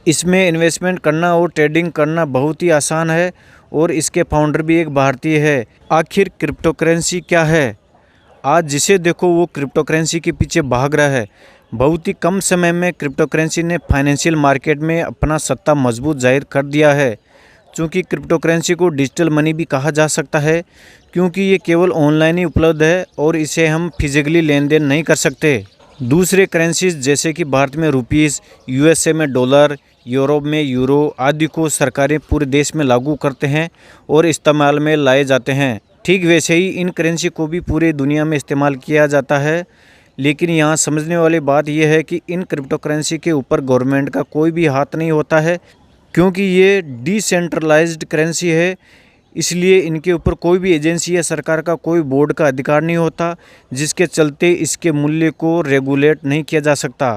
इसमें इन्वेस्टमेंट करना और ट्रेडिंग करना बहुत ही आसान है और इसके फाउंडर भी एक भारतीय है। आखिर क्रिप्टो करेंसी क्या है? आज जिसे देखो वो क्रिप्टो करेंसी के पीछे भाग रहा है। बहुत ही कम समय में क्रिप्टो करेंसी ने फाइनेंशियल मार्केट में अपना सत्ता मजबूत जाहिर कर दिया है। चूँकि क्रिप्टो करेंसी को डिजिटल मनी भी कहा जा सकता है, क्योंकि ये केवल ऑनलाइन ही उपलब्ध है और इसे हम फिजिकली लेन देन नहीं कर सकते। दूसरे करेंसीज जैसे कि भारत में रुपीस, यूएसए में डॉलर, यूरोप में यूरो आदि को सरकारें पूरे देश में लागू करते हैं और इस्तेमाल में लाए जाते हैं। ठीक वैसे ही इन करेंसी को भी पूरे दुनिया में इस्तेमाल किया जाता है। लेकिन यहाँ समझने वाली बात यह है कि इन क्रिप्टो करेंसी के ऊपर गवर्नमेंट का कोई भी हाथ नहीं होता है, क्योंकि ये डिसेंट्रलाइज्ड करेंसी है। इसलिए इनके ऊपर कोई भी एजेंसी या सरकार का कोई बोर्ड का अधिकार नहीं होता, जिसके चलते इसके मूल्य को रेगुलेट नहीं किया जा सकता।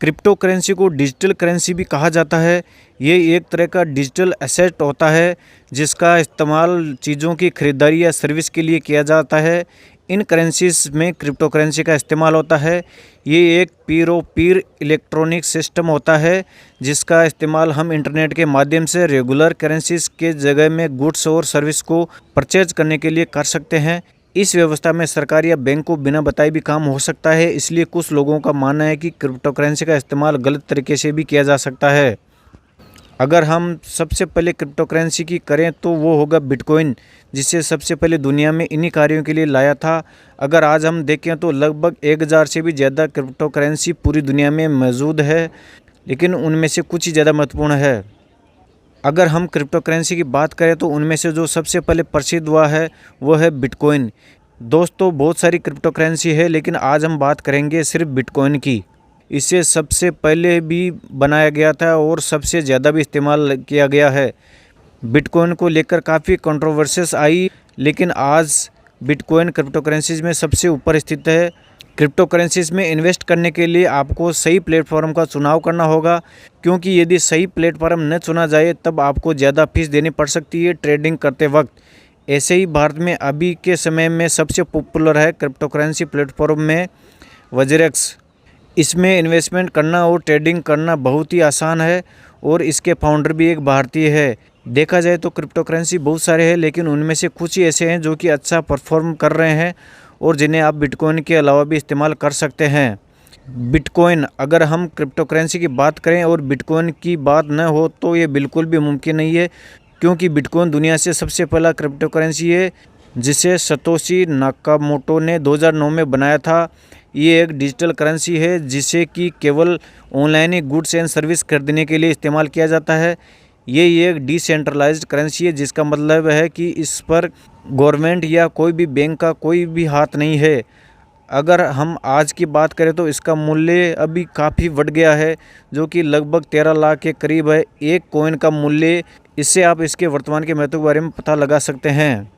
क्रिप्टो करेंसी को डिजिटल करेंसी भी कहा जाता है। ये एक तरह का डिजिटल एसेट होता है जिसका इस्तेमाल चीज़ों की खरीदारी या सर्विस के लिए किया जाता है। इन करेंसीज में क्रिप्टो करेंसी का इस्तेमाल होता है। ये एक पीर ओ पीर इलेक्ट्रॉनिक सिस्टम होता है जिसका इस्तेमाल हम इंटरनेट के माध्यम से रेगुलर करेंसीज के जगह में गुड्स और सर्विस को परचेज करने के लिए कर सकते हैं। इस व्यवस्था में सरकार या बैंक को बिना बताए भी काम हो सकता है। इसलिए कुछ लोगों का मानना है कि क्रिप्टो करेंसी का इस्तेमाल गलत तरीके से भी किया जा सकता है। अगर हम सबसे पहले क्रिप्टो करेंसी की करें तो वो होगा बिटकॉइन, जिसे सबसे पहले दुनिया में इन्हीं कार्यों के लिए लाया था। अगर आज हम देखें तो लगभग 1000 से भी ज़्यादा क्रिप्टो करेंसी पूरी दुनिया में मौजूद है, लेकिन उनमें से कुछ ही ज़्यादा महत्वपूर्ण है। अगर हम क्रिप्टो करेंसी की बात करें तो उनमें से जो सबसे पहले प्रसिद्ध हुआ है वो है बिटकॉइन। दोस्तों, बहुत सारी क्रिप्टो करेंसी है, लेकिन आज हम बात करेंगे सिर्फ बिटकॉइन की। इसे सबसे पहले भी बनाया गया था और सबसे ज़्यादा भी इस्तेमाल किया गया है। बिटकॉइन को लेकर काफ़ी कंट्रोवर्सीज आई, लेकिन आज बिटकॉइन क्रिप्टो करेंसीज में सबसे ऊपर स्थित है। क्रिप्टो करेंसीज में इन्वेस्ट करने के लिए आपको सही प्लेटफॉर्म का चुनाव करना होगा, क्योंकि यदि सही प्लेटफॉर्म न चुना जाए तब आपको ज़्यादा फीस देनी पड़ सकती है ट्रेडिंग करते वक्त। ऐसे ही भारत में अभी के समय में सबसे पॉपुलर है क्रिप्टो करेंसी प्लेटफॉर्म में वज्रेक्स। इसमें इन्वेस्टमेंट करना और ट्रेडिंग करना बहुत ही आसान है और इसके फाउंडर भी एक भारतीय है। देखा जाए तो क्रिप्टो करेंसी बहुत सारे हैं, लेकिन उनमें से कुछ ही ऐसे हैं जो कि अच्छा परफॉर्म कर रहे हैं और जिन्हें आप बिटकॉइन के अलावा भी इस्तेमाल कर सकते हैं। बिटकॉइन, अगर हम क्रिप्टो करेंसी की बात करें और बिटकॉइन की बात न हो तो ये बिल्कुल भी मुमकिन नहीं है, क्योंकि बिटकॉइन दुनिया से सबसे पहला क्रिप्टो करेंसी है जिसे सतोशी नाकामोटो ने 2009 में बनाया था। ये एक डिजिटल करेंसी है जिसे कि केवल online he goods and service खरीदने के लिए इस्तेमाल किया जाता है। ये एक डिसेंट्रलाइज्ड करेंसी है, जिसका मतलब है कि इस पर गवर्नमेंट या कोई भी बैंक का कोई भी हाथ नहीं है। अगर हम आज की बात करें तो इसका मूल्य अभी काफ़ी बढ़ गया है, जो कि लगभग 13 लाख के करीब है एक कॉइन का मूल्य। इससे आप इसके वर्तमान के महत्व के बारे में पता लगा सकते हैं।